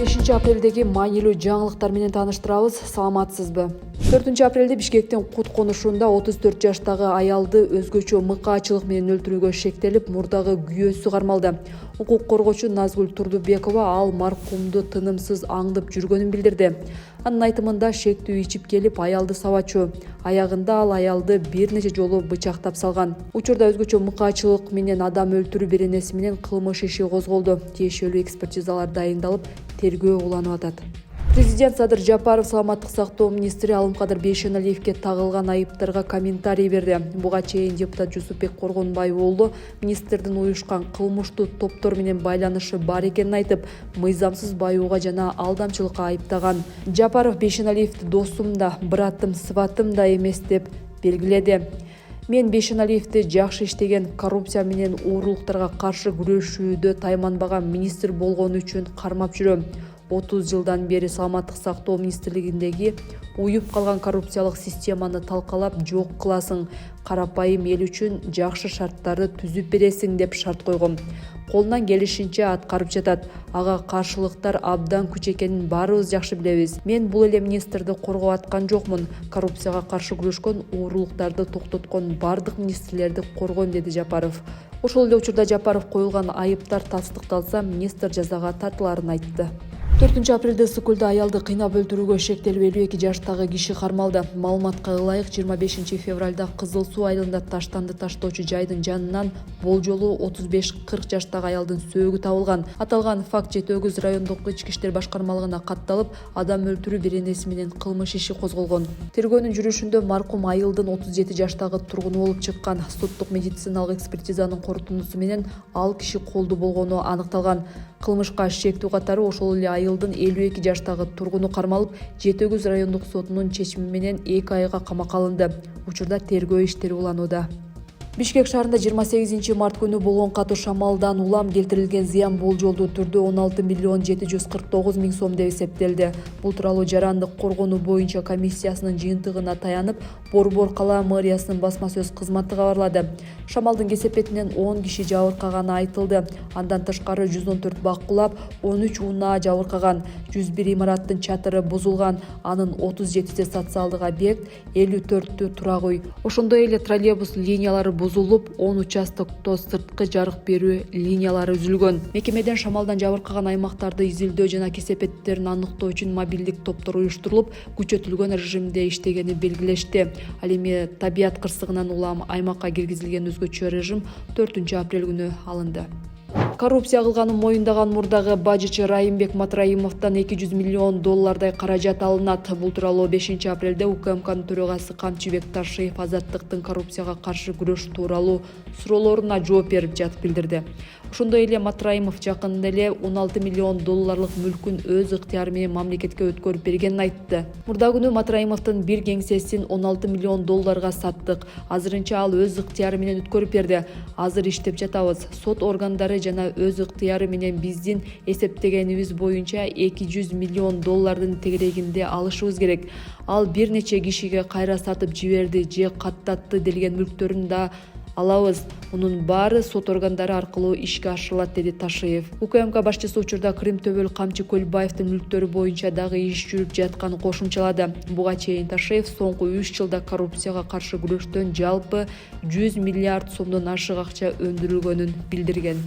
5-апрелдеги маанилүү жаңылыктар менен тааныштырабыз. Саламатсызбы? 4-апрелде Бишкектин Кут конушунда 34 жаштагы аялды өзгөчө мыкаачылык менен өлтүрүүгө шектелип, мурдагы күйөөсү кармалды. Укук коргоочу Назгүл Турдубекова ал маркумду тынымсыз аңдып жүргөнүн билдирди. Анын айтымында шектүү ичип келип аялды сабачу. Аягында ал аялды бир нече жолу бычактап салган. Учурда өзгөчө мыкаачылык менен адам өлтүрүү беренеси менен кылмыш иши козголду. Тиешелүү экспертизалар дайындалып, тергөө уланып атат. Президент Садыр Жапаров саламаттык сактоо министри Алымкадыр Бейшеналиевке тагылган айыптарга комментарий берди. Буга чейин депутат Жусупбек Коргонбай уулу министрдин уюшкан кылмыштуу топтор менен байланышы бар экенин айтып, мыйзамсыз баюуга жана алдамчылыкка айыптаган. Жапаров Бейшеналиевди досум да, братым, сватым да эмес деп белгиледи. Мен Бейшеналиевди жакшы иштеген, коррупция менен уурулуктарга каршы күрөшүүдө тайманбаган министр болгону үчүн кармап жүрөм. 30 жылдан бери саламаттык сактоо министрлигиндеги уюп калган коррупциялык системаны талкалап жок кыласың, карапайым эл үчүн жакшы шарттарды түзүп бересиң деп шарт койгом. Колунан келишинче аткарып жатат. Ага каршылыктар абдан күч экенин баарыбыз жакшы билебиз. Мен бул эле министрди коргоп аткан жокмун. Коррупцияга каршы күрөшкөн, уурулуктарды токтоткон бардык министрлерди коргойм, деди Жапаров. Ошол эле учурда Жапаров коюлган айыптар тастыкталса, министр жазага тартыларын айтты. 4-апрелде Ысык көлдө аялды кыйнап өлтүрүүгө шектелип 52 жаштагы киши кармалды. Маалыматка ылайык 25 февралда Кызыл Суу айылында таштанды таштоочу жайдын жанынан болжолу 35-40 жаштагы аялдын сөөгү табылган. Аталган факт Жети Өгүз райондук ички иштер башкармалыгына катталып, адам өлтүрүү беренеси менен кылмыш иши козголгон. Тергөөнүн жүрүшүндө маркум айылдын 37 жаштагы тургуну болуп чыккан. Соттук медициналык экспертизанын корутундусу менен ал киши колду болгону аныкталган. Кылмышка шектүү катары ошол эле айылдын 52 жаштагы тургуну кармалып, Жети Өгүз райондук сотунун чечими менен 2 айга камакка алынды. Учурда тергөө иштери уланууда. Бишкек шаарында 28 март күнү болгон катуу шамалдан улам келтирилген зыян болжолдуу түрдө 16 миллион 749 миң сом деп эсептелди. Бул тууралуу жарандык коргонуу боюнча комиссиясынын жыйынтыгына таянып, Борбор калаа мэриясынын басма сөз кызматы кабарлады. Шамалдын кесепетинен 10 киши жабыркаганы айтылды. Андан тышкары 114 бак кулап, 13 унаа жабыркаган, 101 имараттын чатыры бузулган, анын 37 социалдык объект, 54 турак үй. Ошондой эле троллейбус линиялары бузулуп, 10 участокто сырткы жарык берүү линиялары үзүлгөн. Мекемеден шамалдан жабыркаган аймактарды изилдөө жана кесепеттерин аныктоо үчүн мобилдик топтор уюштурулуп, күчөтүлгөн режимде иштегени белгилешти. Ал эми табият кырсыгынан улам аймакка киргизилген өзгөчө режим 4-апрель күнү алынды. Коррупция кылганын моюндаган мурдагы бажычы Райымбек Матраимовдон 200 миллион доллардай каражат алынат. Бул тууралуу 5-апрелде УКМКнын төрагасы Камчыбек Ташиев Азаттыктын коррупцияга каршы күрөш тууралуу суроолоруна жооп берип жатып билдирди. Ошондой эле Матраимов жакында эле 16 миллион долларлык мүлкүн өз ыктыяры менен мамлекетке өткөрүп бергенин айтты. Мурда күнү Матраимовдун бир кеңсесин 16 миллион долларга саттык. Азырынча ал өз ыктыяры менен өткөрүп берди. Азыр иштеп жатабыз. Сот органдары жана өз ыктыяры менен биздин эсептегенибиз боюнча 200 миллион доллардын тегерегинде алышыбыз керек. Ал бир нече кишиге кайра сатып жиберди же каттатты делген мүлктөрүн да алабыз. Мунун баары сот органдары аркылуу ишке ашырылат, деди Ташиев. УКМК башчысы учурда Крым Төбөл Камчы Көлбаевдин мүлктөрү боюнча дагы иш жүрүп жатканын кошумчалады. Буга чейин Ташиев соңку 3 жылда коррупцияга каршы күрөштөн жалпы 100 миллиард сомдон ашык акча өндүрүлгөнүн билдирген.